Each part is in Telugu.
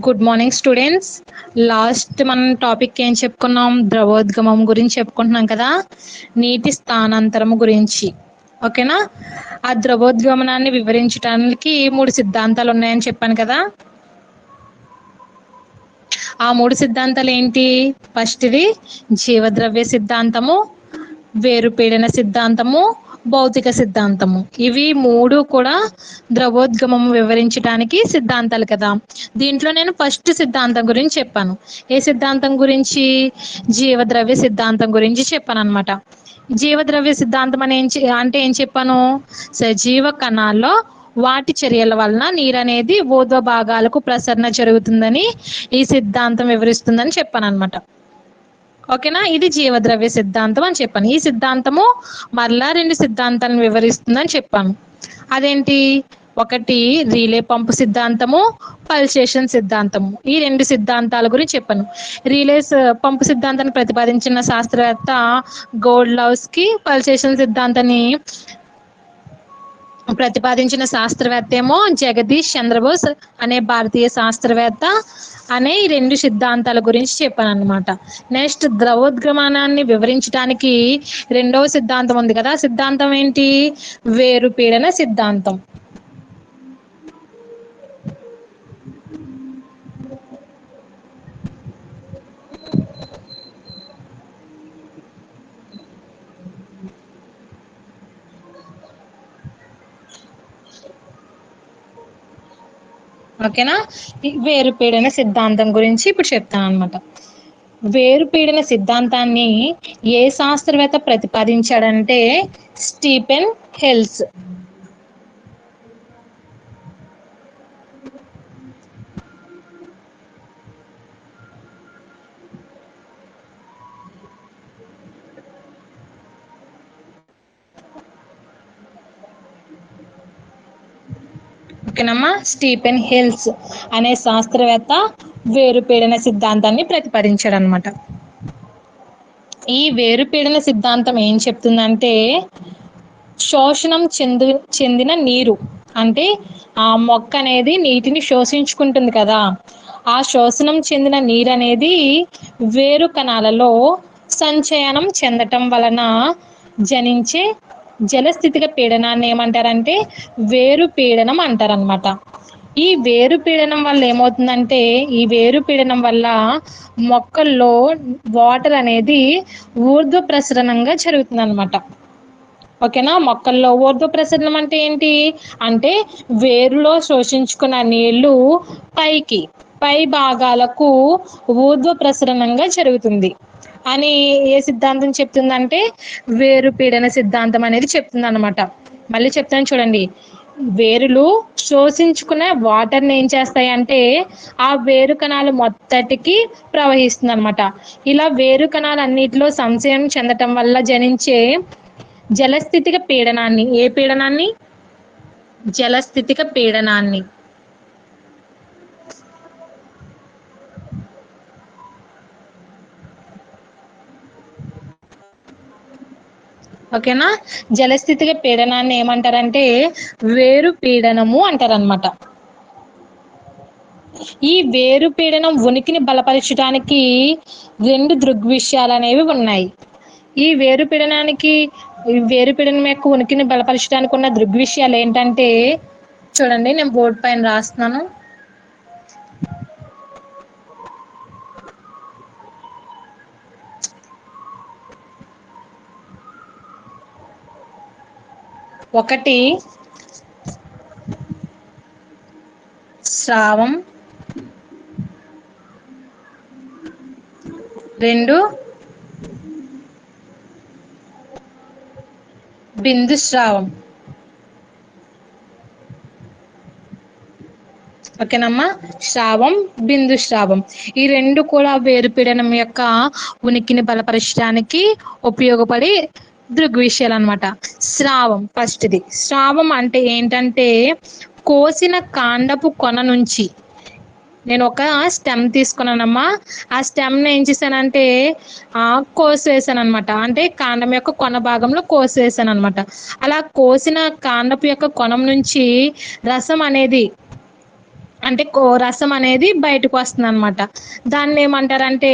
Good morning students. లాస్ట్ మనం టాపిక్ ఏం చెప్పుకున్నాం? ద్రవోద్గమం గురించి చెప్పుకుంటున్నాం కదా, నీటి స్థానాంతరం గురించి. ఓకేనా? ఆ ద్రవోద్గమనాన్ని వివరించడానికి 3 సిద్ధాంతాలు ఉన్నాయని చెప్పాను కదా. ఆ 3 సిద్ధాంతాలు ఏంటి? ఫస్ట్ది జీవద్రవ్య సిద్ధాంతము, వేరుపీడన సిద్ధాంతము, భౌతిక సిద్ధాంతము. ఇవి 3 కూడా ద్రవోద్గమం వివరించడానికి సిద్ధాంతాలు కదా. దీంట్లో నేను ఫస్ట్ సిద్ధాంతం గురించి చెప్పాను. ఏ సిద్ధాంతం గురించి? జీవద్రవ్య సిద్ధాంతం గురించి చెప్పాను అనమాట. జీవద్రవ్య సిద్ధాంతం అంటే ఏం చెప్పాను? సజీవ కణాల్లో వాటి చర్యల వలన నీరు అనేది ఊర్ధ్వ భాగాలకు ప్రసరణ జరుగుతుందని ఈ సిద్ధాంతం వివరిస్తుందని చెప్పాను అనమాట. ఓకేనా? ఇది జీవద్రవ్య సిద్ధాంతం అని చెప్పాను. ఈ సిద్ధాంతము మరలా 2 సిద్ధాంతాలను వివరిస్తుందని చెప్పాను. అదేంటి? ఒకటి రీలే పంపు సిద్ధాంతము, పల్సేషన్ సిద్ధాంతము. ఈ 2 సిద్ధాంతాల గురించి చెప్పాను. రీలేస్ పంపు సిద్ధాంతాన్ని ప్రతిపాదించిన శాస్త్రవేత్త గోల్డ్లౌస్కీ, పల్సేషన్ సిద్ధాంతాన్ని ప్రతిపాదించిన శాస్త్రవేత్త ఏమో జగదీష్ చంద్రబోస్ అనే భారతీయ శాస్త్రవేత్త అనే ఈ 2 సిద్ధాంతాల గురించి చెప్పాను అనమాట. నెక్స్ట్ ద్రవోద్గమనాన్ని వివరించడానికి 2వ సిద్ధాంతం ఉంది కదా. సిద్ధాంతం ఏంటి? వేరుపీడన సిద్ధాంతం. ఓకేనా? వేరుపీడన సిద్ధాంతం గురించి ఇప్పుడు చెప్తాను అనమాట. వేరుపీడన సిద్ధాంతాన్ని ఏ శాస్త్రవేత్త ప్రతిపాదించాడంటే స్టీఫెన్ హెల్స్. ఓకేనమ్మా? స్టీఫెన్ హెల్స్ అనే శాస్త్రవేత్త వేరుపీడన సిద్ధాంతాన్ని ప్రతిపాదించాడు అనమాట. ఈ వేరుపీడన సిద్ధాంతం ఏం చెప్తుందంటే శోషణం చెందిన నీరు అంటే ఆ మొక్క అనేది నీటిని శోషించుకుంటుంది కదా. ఆ శోషణం చెందిన నీరు అనేది వేరు కణాలలో సంచయనం చెందటం వలన జనించే జలస్థితిక పీడనాన్ని ఏమంటారంటే వేరు పీడనం అంటారనమాట. ఈ వేరు పీడనం వల్ల ఏమవుతుందంటే ఈ వేరు పీడనం వల్ల మొక్కల్లో వాటర్ అనేది ఊర్ధ్వ ప్రసరణంగా జరుగుతుంది అనమాట. ఓకేనా? మొక్కల్లో ఊర్ధ్వ ప్రసరణం అంటే ఏంటి? అంటే వేరులో శోషించుకున్న నీళ్లు పై భాగాలకు ఊర్ధ్వ ప్రసరణంగా జరుగుతుంది అని ఏ సిద్ధాంతం చెప్తుందంటే వేరు పీడన సిద్ధాంతం అనేది చెప్తుంది అనమాట. మళ్ళీ చెప్తాను చూడండి. వేరులు శోషించుకునే వాటర్ని ఏం చేస్తాయంటే ఆ వేరు కణాలు మొత్తటికి ప్రవహిస్తుంది అనమాట. ఇలా వేరు కణాలు అన్నిటిలో సంచయనం చెందటం వల్ల జనించే జలస్థితిక పీడనాన్ని, ఏ పీడనాన్ని? జలస్థితిక పీడనాన్ని. ఓకేనా? జలస్థితిక పీడనాన్ని ఏమంటారంటే వేరు పీడనము అంటారనమాట. ఈ వేరు పీడనం ఉనికిని బలపరచడానికి 2 దృగ్విషయాలు అనేవి ఉన్నాయి. ఈ వేరు పీడనం యొక్క ఉనికిని బలపరచడానికి ఉన్న దృగ్విషయాలు ఏంటంటే చూడండి, నేను బోర్డు పైన రాస్తున్నాను. ఒకటి స్రావం, 2 బిందు స్రావం. ఓకేనమ్మా? స్రావం, బిందు స్రావం ఈ 2 కూడా వేరుపీడనం యొక్క ఉనికిని బలపరచడానికి ఉపయోగపడే దృగ్విషయాలు అనమాట. స్రావం ఫస్ట్ది. స్రావం అంటే ఏంటంటే కోసిన కాండపు కొన నుంచి నేను ఒక స్టెమ్ తీసుకున్నానమ్మా. ఆ స్టెమ్ని ఏం చేశానంటే కోసివేసాను అనమాట. అంటే కాండం యొక్క కొన భాగంలో కోసివేసాను అనమాట. అలా కోసిన కాండపు యొక్క కొనం నుంచి రసం అనేది అంటే రసం అనేది బయటకు వస్తుంది అనమాట. దాన్ని ఏమంటారంటే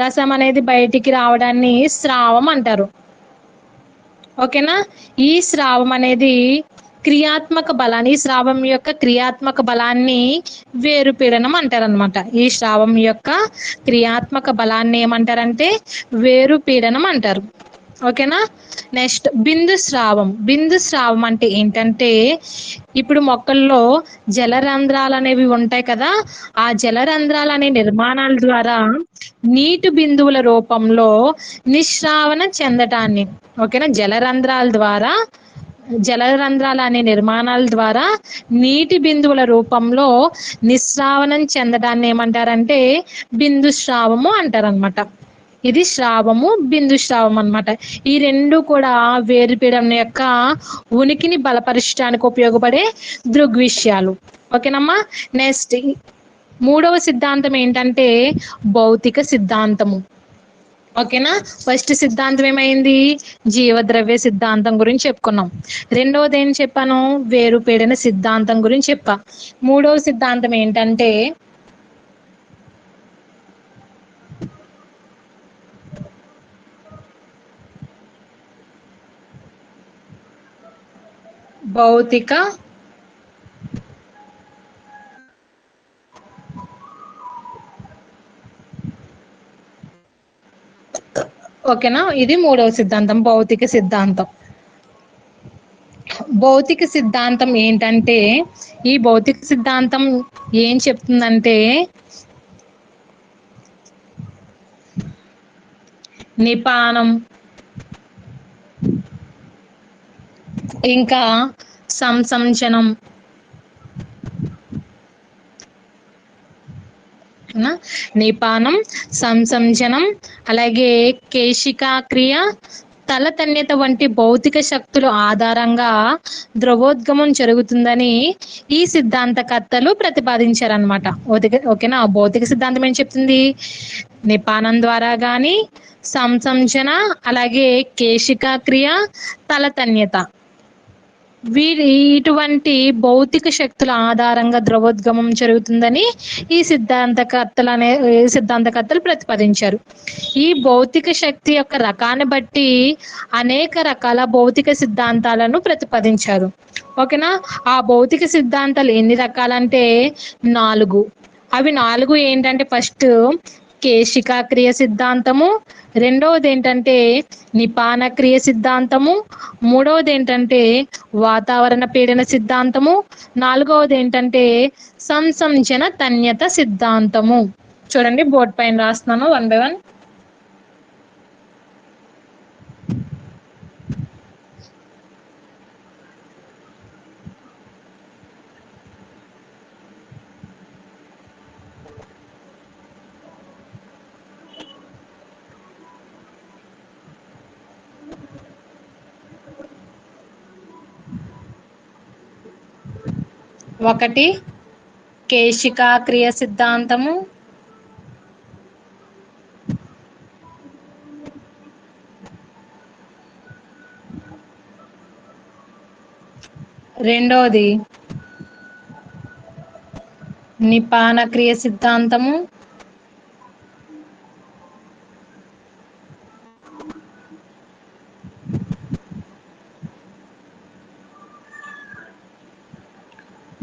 రసం అనేది బయటికి రావడాన్ని స్రావం అంటారు. ఓకేనా. ఈ స్రావం అనేది క్రియాత్మక బలాన్ని, ఈ స్రావం యొక్క క్రియాత్మక బలాన్ని వేరుపీడనం అంటారనమాట. ఈ స్రావం యొక్క క్రియాత్మక బలాన్ని ఏమంటారంటే వేరుపీడనం అంటారు. ఓకేనా. నెక్స్ట్ బిందు స్రావం. బిందు స్రావం అంటే ఏంటంటే ఇప్పుడు మొక్కల్లో జలరంధ్రాలు అనేవి ఉంటాయి కదా, ఆ జలరంధ్రాలు అనే నిర్మాణాల ద్వారా నీటి బిందువుల రూపంలో నిశ్రావణ చెందటాన్ని, ఓకేనా, జలరంధ్రాలు అనే నిర్మాణాల ద్వారా నీటి బిందువుల రూపంలో నిస్రావణం చెందడాన్ని ఏమంటారంటే బిందు స్రావము అంటారనమాట. ఇది స్రావము, బిందు స్రావం అన్నమాట. ఈ రెండు కూడా వేరుపీడనం యొక్క ఉనికిని బలపరచడానికి ఉపయోగపడే దృగ్విషయాలు. ఓకేనమ్మా. నెక్స్ట్ మూడవ సిద్ధాంతం ఏంటంటే భౌతిక సిద్ధాంతము. ఓకేనా. ఫస్ట్ సిద్ధాంతం ఏమైంది, జీవద్రవ్య సిద్ధాంతం గురించి చెప్పుకున్నాం. రెండవది ఏం చెప్పాను, వేరుపీడన సిద్ధాంతం గురించి చెప్పా. మూడవ సిద్ధాంతం ఏంటంటే భౌతిక ఓకేనా. ఇది మూడవ సిద్ధాంతం, భౌతిక సిద్ధాంతం. భౌతిక సిద్ధాంతం ఏంటంటే ఈ భౌతిక సిద్ధాంతం ఏం చెప్తుందంటే నిపానం, ఇంకా సంసంచనం, నిపానం, సంసంజనం, అలాగే కేశికా క్రియ, తలతన్యత వంటి భౌతిక శక్తుల ఆధారంగా ద్రవోద్గమం జరుగుతుందని ఈ సిద్ధాంతకర్తలు ప్రతిపాదించారనమాట. ఓకేనా. భౌతిక సిద్ధాంతం ఏం చెప్తుంది, నిపానం ద్వారా కానీ, సంసంజన, అలాగే కేశికా క్రియ, తలతన్యత, ఇటువంటి భౌతిక శక్తుల ఆధారంగా ద్రవోద్గమం జరుగుతుందని ఈ సిద్ధాంతకర్తలు ప్రతిపాదించారు. ఈ భౌతిక శక్తి యొక్క రకాన్ని బట్టి అనేక రకాల భౌతిక సిద్ధాంతాలను ప్రతిపాదించారు. ఓకేనా. ఆ భౌతిక సిద్ధాంతాలు ఎన్ని రకాలంటే 4. అవి 4 ఏంటంటే ఫస్ట్ కేశికా క్రియ సిద్ధాంతము, రెండవది ఏంటంటే నిపాన క్రియ సిద్ధాంతము, మూడవది ఏంటంటే వాతావరణ పీడన సిద్ధాంతము, నాలుగవది ఏంటంటే సంసంజన తన్యత సిద్ధాంతము. చూడండి బోర్డు పైన రాస్తున్నాను 1 by 1. ఒకటి కేశికా క్రియ సిద్ధాంతము, రెండవది నిపాన క్రియ సిద్ధాంతము,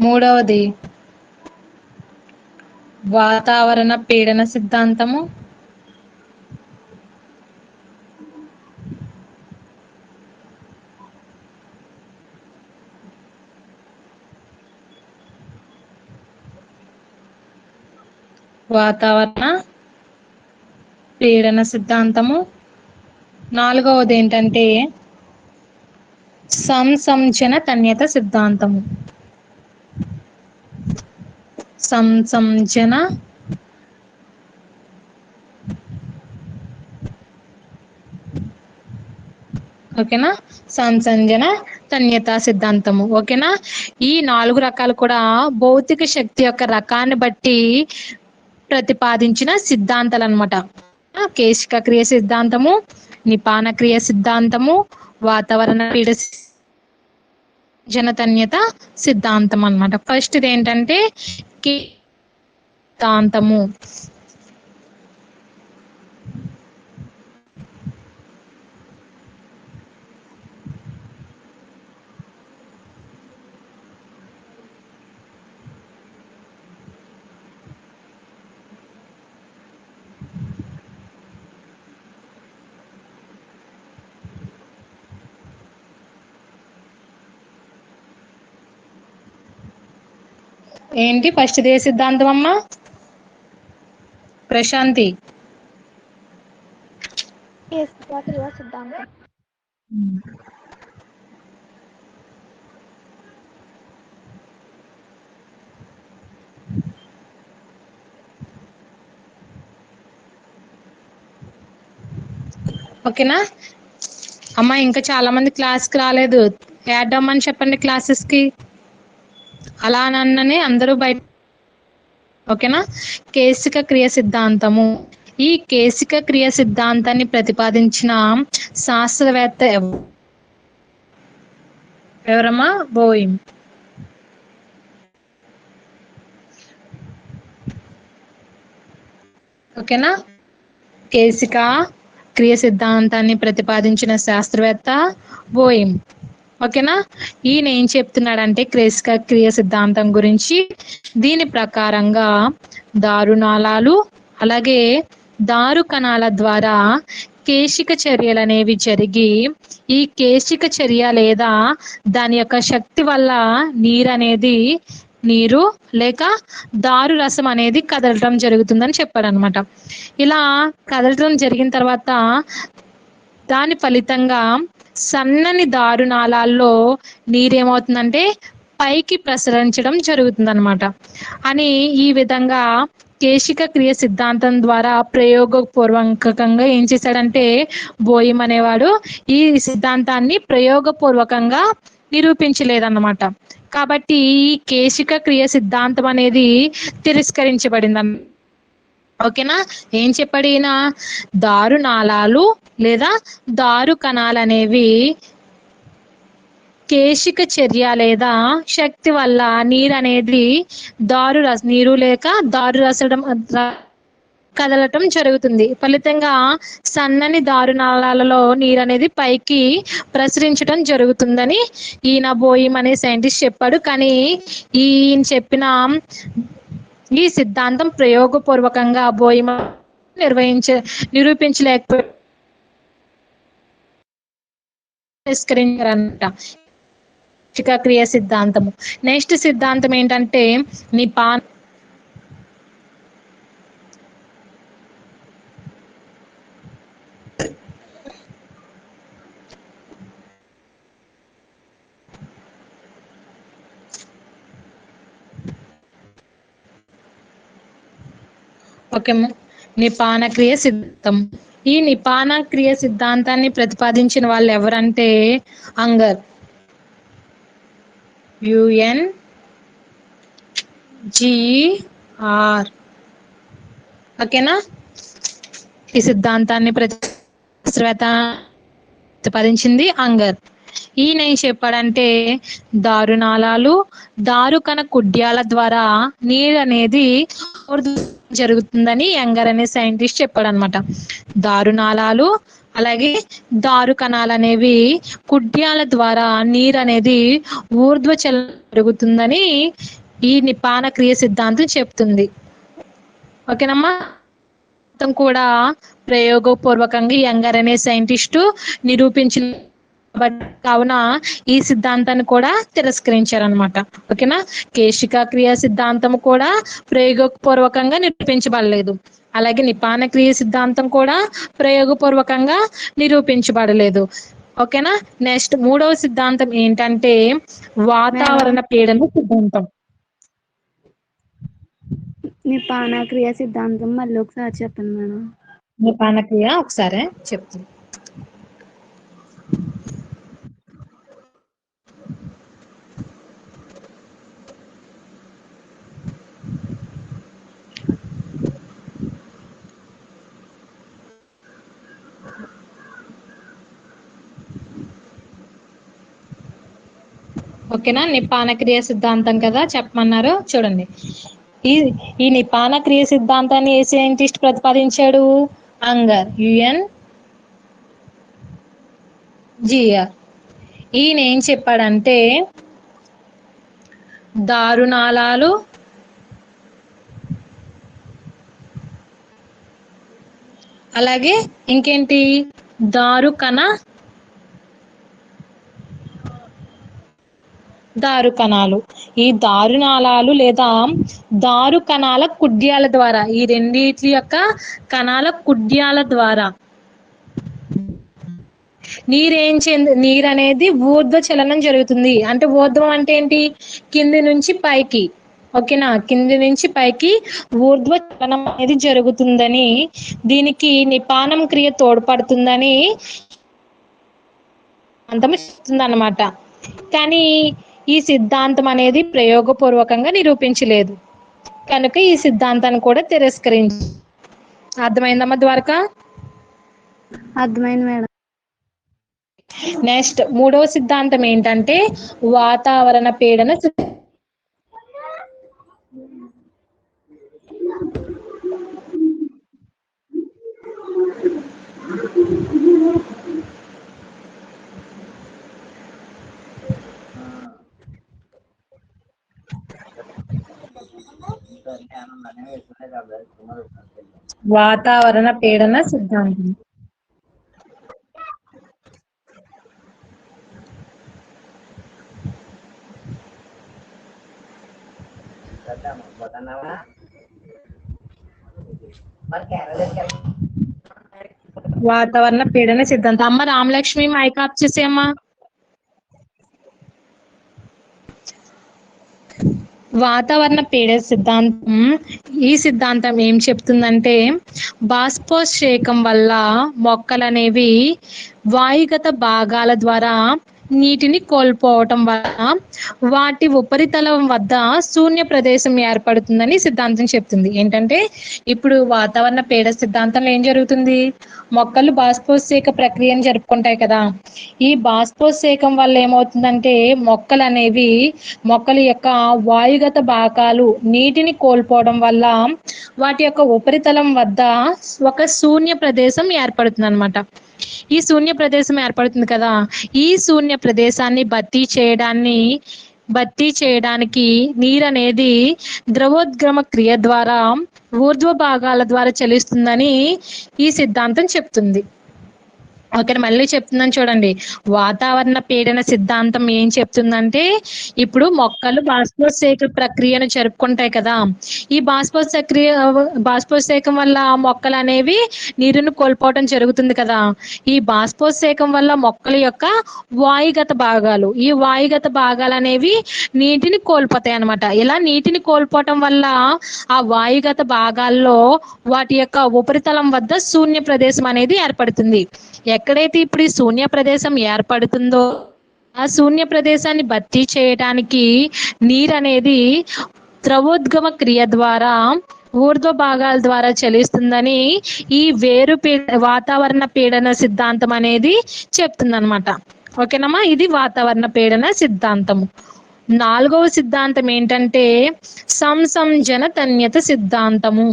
మూడవది వాతావరణ పీడన సిద్ధాంతము, నాలుగవది ఏంటంటే సంసంజన తన్యత సిద్ధాంతము. ఓకేనా. సంసంజన తన్యత సిద్ధాంతము. ఓకేనా. ఈ 4 రకాలు కూడా భౌతిక శక్తి యొక్క రకాన్ని బట్టి ప్రతిపాదించిన సిద్ధాంతాలు అనమాట. కేశిక క్రియ సిద్ధాంతము, నిపాన క్రియ సిద్ధాంతము, వాతావరణ పీడ జనతన్యత సిద్ధాంతం అన్నమాట. ఫస్ట్ ఏంటంటే సిద్ధాంతము. ఏంటి ఫస్ట్ దే సిద్ధాంతం అమ్మా? ప్రశాంతి. కేశిక క్రియా సిద్ధాంతం. ఓకేనా అమ్మా? ఇంకా చాలా మంది క్లాస్కి రాలేదు. యాడ్ అవ్వమని చెప్పండి క్లాసెస్కి. అలా అన్ననే అందరూ బయట. ఓకేనా? కేశిక క్రియ సిద్ధాంతము. ఈ కేశిక క్రియ సిద్ధాంతాన్ని ప్రతిపాదించిన శాస్త్రవేత్త ఎవరమ్మా? బోయిమ్. ఓకేనా? కేశిక క్రియ సిద్ధాంతాన్ని ప్రతిపాదించిన శాస్త్రవేత్త బోయిమ్. ఓకేనా? ఈయన ఏం చెప్తున్నాడంటే కేశిక క్రియ సిద్ధాంతం గురించి, దీని ప్రకారంగా దారునాళాలు అలాగే దారు కణాల ద్వారా కేశిక చర్యలు అనేవి జరిగి, ఈ కేశిక చర్య లేదా దాని యొక్క శక్తి వల్ల నీరు లేక దారు రసం అనేది కదలటం జరుగుతుందని చెప్పాడు అనమాట. ఇలా కదలటం జరిగిన తర్వాత దాని ఫలితంగా సన్నని దారునాళాల్లో నీరేమవుతుందంటే పైకి ప్రసరించడం జరుగుతుందన్నమాట. అని ఈ విధంగా కేశిక క్రియ సిద్ధాంతం ద్వారా ప్రయోగపూర్వకంగా ఏం చేశాడంటే బోయిమ్ అనేవాడు ఈ సిద్ధాంతాన్ని ప్రయోగపూర్వకంగా నిరూపించలేదన్నమాట. కాబట్టి ఈ కేశిక క్రియ సిద్ధాంతం అనేది తిరస్కరించబడింది. ఓకేనా? ఏం చెప్పాడు ఈయన? దారునాళాలు లేదా దారు కణాలు అనేవి కేశిక చర్య లేదా శక్తి వల్ల నీరు లేక దారు రసడం కదలటం జరుగుతుంది. ఫలితంగా సన్నని దారునాళాలలో నీరు అనేది పైకి ప్రసరించడం జరుగుతుందని ఈయన బోయిమ్ అనే సైంటిస్ట్ చెప్పాడు. కానీ ఈయన చెప్పిన ఈ సిద్ధాంతం ప్రయోగపూర్వకంగా బోయిమ్ నిరూపించలేకపోయారంట. క్రియ సిద్ధాంతము. నెక్స్ట్ సిద్ధాంతం ఏంటంటే నిపాన. ఓకే, నిపాన క్రియ సిద్ధాంతం. ఈ నిపాన క్రియ సిద్ధాంతాన్ని ప్రతిపాదించిన వాళ్ళు ఎవరంటే అంగర్, UNGER. ఓకేనా? ఈ సిద్ధాంతాన్ని ప్రతిపాదించింది అంగర్. ఈయన ఏం చెప్పాడంటే దారునాళాలు దారు కణ కుడ్యాల ద్వారా నీరు అనేది జరుగుతుందని యంగర్ అనే సైంటిస్ట్ చెప్పాడు అనమాట. దారునాళాలు అలాగే దారు కణాలు అనేవి కుడ్యాల ద్వారా నీరు అనేది ఊర్ధ్వచలనం జరుగుతుందని ఈ నిపాన క్రియ సిద్ధాంతం చెప్తుంది. ఓకేనమ్మా? కూడా ప్రయోగపూర్వకంగా యంగర్ అనే సైంటిస్టు నిరూపించిన కావున ఈ సిద్ధాంతాన్ని కూడా తిరస్కరించారనమాట. ఓకేనా? కేశిక క్రియ సిద్ధాంతం కూడా ప్రయోగపూర్వకంగా నిరూపించబడలేదు. అలాగే నిపాన క్రియ సిద్ధాంతం కూడా ప్రయోగపూర్వకంగా నిరూపించబడలేదు. ఓకేనా? నెక్స్ట్ మూడవ సిద్ధాంతం ఏంటంటే వాతావరణ పీడన సిద్ధాంతం. నిపాన క్రియ సిద్ధాంతం మళ్ళీ ఒకసారి చెప్పండి మేడం. నిపాన క్రియ ఒకసారి చెప్తాను. ఓకేనా? నిపాన క్రియ సిద్ధాంతం కదా చెప్పమన్నారు. చూడండి, ఈ ఈ నిపాన క్రియ సిద్ధాంతాన్ని ఏ సైంటిస్ట్ ప్రతిపాదించాడు? అంగర్, యుఎన్ జిఆర్. ఈయన ఏం చెప్పాడంటే దారునాళాలు అలాగే ఇంకేంటి దారు కణాలు, ఈ దారునాళాలు లేదా దారు కణాల కుడ్యాల ద్వారా, ఈ రెండిటి యొక్క కణాల కుడ్యాల ద్వారా నీరు అనేది ఊర్ధ్వ చలనం జరుగుతుంది. అంటే ఊర్ధ్వం అంటే ఏంటి? కింది నుంచి పైకి. ఓకేనా? కింది నుంచి పైకి ఊర్ధ్వ చలనం అనేది జరుగుతుందని, దీనికి నిపానం క్రియ తోడ్పడుతుందని చెప్తుంది అన్నమాట. కానీ ఈ సిద్ధాంతం అనేది ప్రయోగపూర్వకంగా నిరూపించలేదు కనుక ఈ సిద్ధాంతాన్ని కూడా తిరస్కరించి. అర్థమైందమ్మా ద్వారక? అర్థమైంది మేడం. నెక్స్ట్ మూడవ సిద్ధాంతం ఏంటంటే వాతావరణ పీడన వాతావరణ పీడన సిద్ధాంతం. వాతావరణ పీడన సిద్ధాంతం. అమ్మ రామలక్ష్మి మైక్ ఆఫ్ చేసేయమ్మా. వాతావరణ పీడన సిద్ధాంతం, ఈ సిద్ధాంతం ఏం చెప్తుందంటే బాష్పోత్సేకం వల్ల మొక్కలనేవి వాయుగత భాగాల ద్వారా నీటిని కోల్పోవటం వల్ల వాటి ఉపరితలం వద్ద శూన్య ప్రదేశం ఏర్పడుతుందని సిద్ధాంతం చెప్తుంది. ఏంటంటే ఇప్పుడు వాతావరణ పీడన సిద్ధాంతంలో ఏం జరుగుతుంది? మొక్కలు బాష్పోత్సేక ప్రక్రియను జరుపుకుంటాయి కదా. ఈ బాష్పోత్సేకం వల్ల ఏమవుతుందంటే మొక్కల యొక్క వాయుగత భాగాలు నీటిని కోల్పోవడం వల్ల వాటి యొక్క ఉపరితలం వద్ద ఒక శూన్య ప్రదేశం ఏర్పడుతుంది అన్నమాట. ఈ శూన్య ప్రదేశం ఏర్పడుతుంది కదా, ఈ శూన్య ప్రదేశాన్ని భర్తీ చేయడానికి నీరు అనేది ద్రవోద్గమ క్రియ ద్వారా ఊర్ధ్వ భాగాల ద్వారా చలిస్తుందని ఈ సిద్ధాంతం చెప్తుంది. ఓకే, మళ్ళీ చెప్తున్నాను చూడండి. వాతావరణ పీడన సిద్ధాంతం ఏం చెప్తుందంటే ఇప్పుడు మొక్కలు బాష్పోత్సేక ప్రక్రియను జరుపుకుంటాయి కదా. ఈ బాష్పోత్సేకం వల్ల మొక్కలు అనేవి నీరును కోల్పోవడం జరుగుతుంది కదా. ఈ బాష్పోత్సేకం వల్ల మొక్కల యొక్క ఈ వాయుగత భాగాలు అనేవి నీటిని కోల్పోతాయి అన్నమాట. ఇలా నీటిని కోల్పోవటం వల్ల ఆ వాయుగత భాగాల్లో వాటి యొక్క ఉపరితలం వద్ద శూన్య ప్రదేశం అనేది ఏర్పడుతుంది. ఎక్కడైతే ఇప్పుడు ఈ శూన్య ప్రదేశం ఏర్పడుతుందో ఆ శూన్య ప్రదేశాన్ని భర్తీ చేయడానికి నీరు అనేది ద్రవోద్గమ క్రియ ద్వారా ఊర్ధ్వ భాగాల ద్వారా చలిస్తుందని ఈ వాతావరణ పీడన సిద్ధాంతం అనేది చెప్తుందన్నమాట. ఓకేనమ్మా, ఇది వాతావరణ పీడన సిద్ధాంతము. నాలుగవ సిద్ధాంతం ఏంటంటే సంసంజన తన్యత సిద్ధాంతము.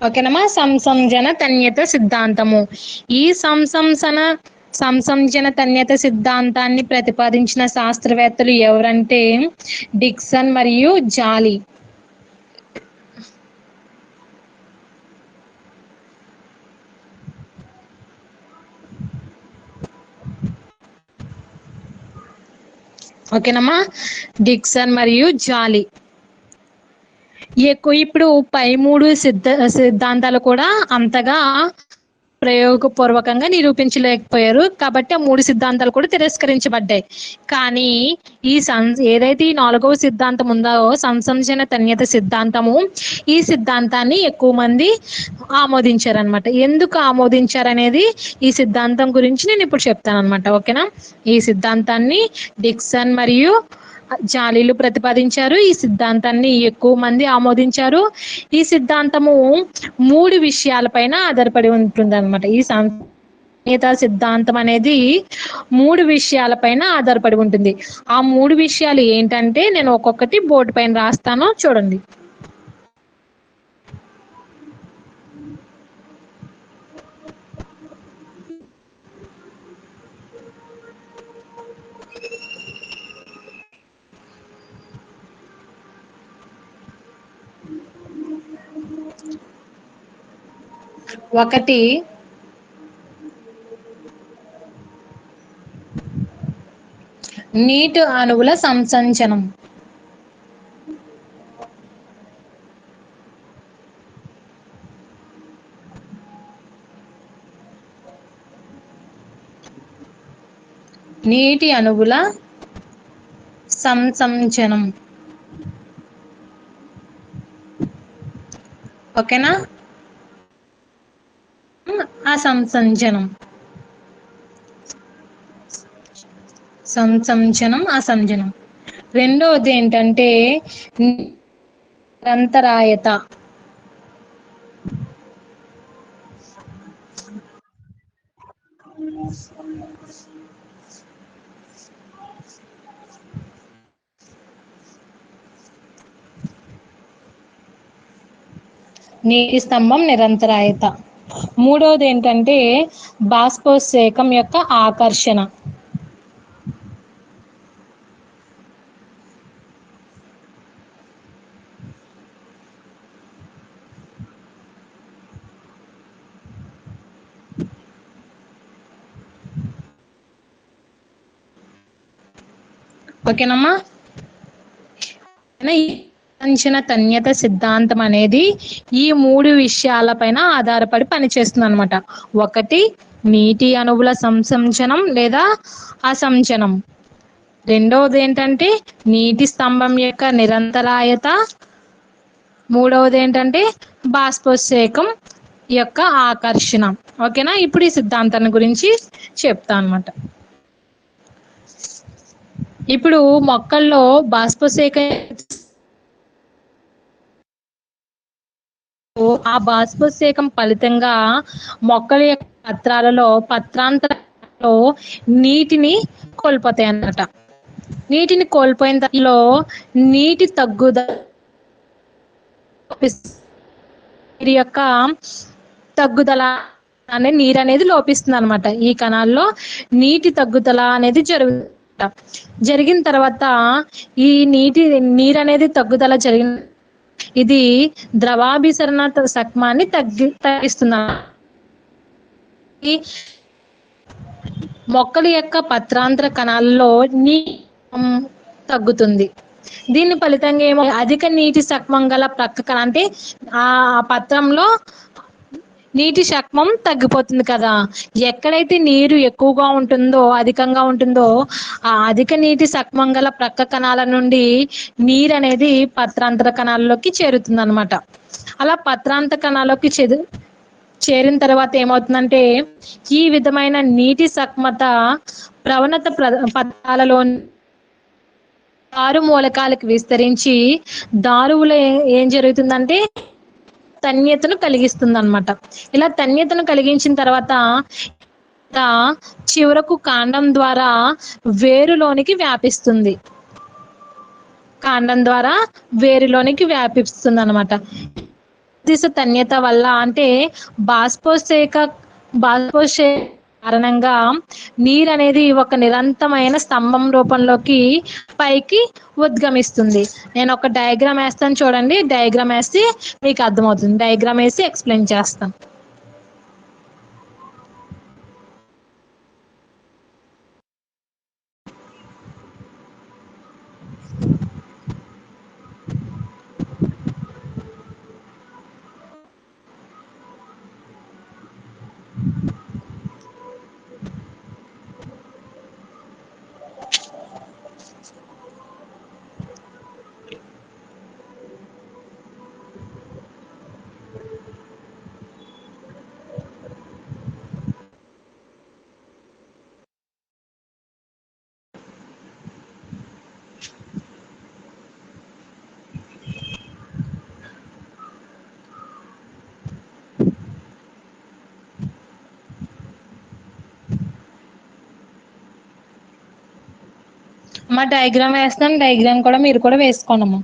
ఓకేనమ్మా, సంసంజన తన్యత సిద్ధాంతము. ఈ సంసంజన తన్యత సిద్ధాంతాన్ని ప్రతిపాదించిన శాస్త్రవేత్తలు ఎవరంటే డిక్సన్ మరియు జాలీ. ఓకేనమ్మా, డిక్సన్ మరియు జాలీ. ఇప్పుడు పై మూడు సిద్ధాంతాలు కూడా అంతగా ప్రయోగపూర్వకంగా నిరూపించలేకపోయారు కాబట్టి ఆ మూడు సిద్ధాంతాలు కూడా తిరస్కరించబడ్డాయి. కానీ ఏదైతే ఈ నాలుగవ సిద్ధాంతం ఉందో సంసంజన తన్యత సిద్ధాంతము, ఈ సిద్ధాంతాన్ని ఎక్కువ మంది ఆమోదించారనమాట. ఎందుకు ఆమోదించారనేది ఈ సిద్ధాంతం గురించి నేను ఇప్పుడు చెప్తాను అనమాట. ఓకేనా, ఈ సిద్ధాంతాన్ని డిక్సన్ మరియు జాలీలు ప్రతిపాదించారు. ఈ సిద్ధాంతాన్ని ఎక్కువ మంది ఆమోదించారు. ఈ సిద్ధాంతము 3 విషయాలపైన ఆధారపడి ఉంటుందన్నమాట. ఈ సంహిత సిద్ధాంతం అనేది 3 విషయాలపైన ఆధారపడి ఉంటుంది. ఆ 3 విషయాలు ఏంటంటే నేను ఒక్కొక్కటి బోర్డు పైన రాస్తాను చూడండి. ఒకటి నీటి అణువుల సంసంచనం. నీటి అణువుల సంసంచనం. ఓకేనా? అసంసంచనం. సంసంచనం, అసంజనం. రెండవది ఏంటంటే నిరంతరాయత. నీటి స్తంభం నిరంతరాయత. మూడవది ఏంటంటే బాష్పోత్సేకం యొక్క ఆకర్షణ. ఓకేనమ్మా? అంచన తన్యత సిద్ధాంతం అనేది ఈ 3 విషయాలపైన ఆధారపడి పనిచేస్తుంది అనమాట. ఒకటి నీటి అణువుల సంసంచనం లేదా అసంచనం. రెండవది ఏంటంటే నీటి స్తంభం యొక్క నిరంతరాయత. మూడవది ఏంటంటే బాష్పోత్సేకం యొక్క ఆకర్షణ. ఓకేనా? ఇప్పుడు ఈ సిద్ధాంతాన్ని గురించి చెప్తా అనమాట. ఇప్పుడు మొక్కల్లో బాష్పోత్సేకం ఆ బాష్పోత్సేకం ఫలితంగా మొక్కల యొక్క పత్రాంతరాలలో నీటిని కోల్పోతాయి అన్నమాట. నీటిని కోల్పోయిన దానిలో నీటి తగ్గుదల యొక్క తగ్గుదల అనే నీరు అనేది లోపిస్తుంది అనమాట. ఈ కణాల్లో నీటి తగ్గుదల అనేది జరిగిన తర్వాత ఈ నీరు అనేది తగ్గుదల జరిగిన ఇది ద్రవాభిసరణ సక్మాన్ని తగ్గిస్తుంది. మొక్కల యొక్క పత్రాంతర కణాల్లో నీటి తగ్గుతుంది. దీని ఫలితంగా ఏమో అధిక నీటి సక్మం గల ప్రక్క కణ అంటే ఆ పత్రంలో నీటి శాఖం తగ్గిపోతుంది కదా. ఎక్కడైతే నీరు ఎక్కువగా ఉంటుందో అధికంగా ఉంటుందో ఆ అధిక నీటి సక్మం గల ప్రక్క కణాల నుండి నీరు అనేది పత్రాంతర కణాల్లోకి చేరుతుంది అనమాట. అలా పత్రాంతర కణాల్లోకి చేరిన తర్వాత ఏమవుతుందంటే ఈ విధమైన నీటి సక్మత ప్రవణత పత్రాలలో దారు మూలకాలకు విస్తరించి దారువులో ఏం జరుగుతుందంటే తన్యతను కలిగిస్తుంది అనమాట. ఇలా తన్యతను కలిగించిన తర్వాత చివరకు కాండం ద్వారా వేరులోనికి వ్యాపిస్తుంది. కాండం ద్వారా వేరులోనికి వ్యాపిస్తుంది అనమాట. తన్యత వల్ల అంటే బాష్పోత్సేక కారణంగా నీరు అనేది ఒక నిరంతరమైన స్తంభం రూపంలోకి పైకి ఉద్గమిస్తుంది. నేను ఒక డయాగ్రామ్ వేస్తాను చూడండి. డయాగ్రామ్ వేసి మీకు అర్థమవుతుంది. డయాగ్రామ్ వేసి ఎక్స్ప్లెయిన్ చేస్తాను. మా డయాగ్రామ్ వేస్తున్నాను, డయాగ్రామ్ కూడా మీరు కూడా వేసుకోండి అమ్మా.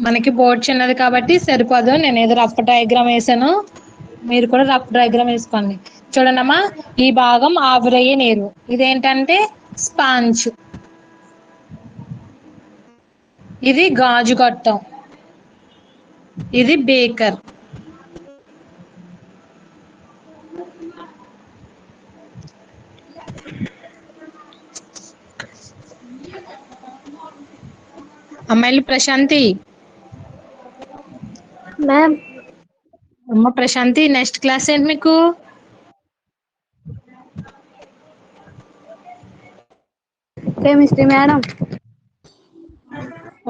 మనకి బోర్డు చిన్నది కాబట్టి సరిపోదు, నేను ఏదో రఫ్ డయాగ్రామ్ వేసాను, మీరు కూడా రఫ్ డయాగ్రామ్ వేసుకోండి. చూడండమ్మా, ఈ భాగం ఆవిరయ్యే నీరు, ఇదేంటంటే స్పాంజ్, ఇది గాజు గొట్టం, ఇది బేకర్, అమ్మాయిలు ప్రశాంతి, మ్యామ్. అమ్మ ప్రశాంతి, నెక్స్ట్ క్లాస్ ఏంటి మీకు? Chemistry madam.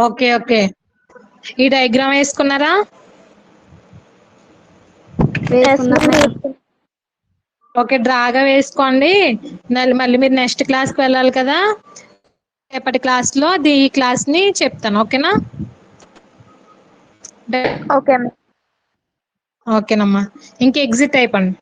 ఓకే ఓకే, ఈ డయాగ్రామ్ వేసుకున్నారా? వేసుకున్నాం మేడం. ఓకే, డ్రాగా వేసుకోండి. మళ్ళీ మీరు నెక్స్ట్ క్లాస్కి వెళ్ళాలి కదా, రేపటి క్లాస్లో ఈ క్లాస్ని చెప్తాను, ఓకేనా? ఓకే. ఓకేనమ్మా, ఇంక ఎగ్జిట్ అయిపోండి.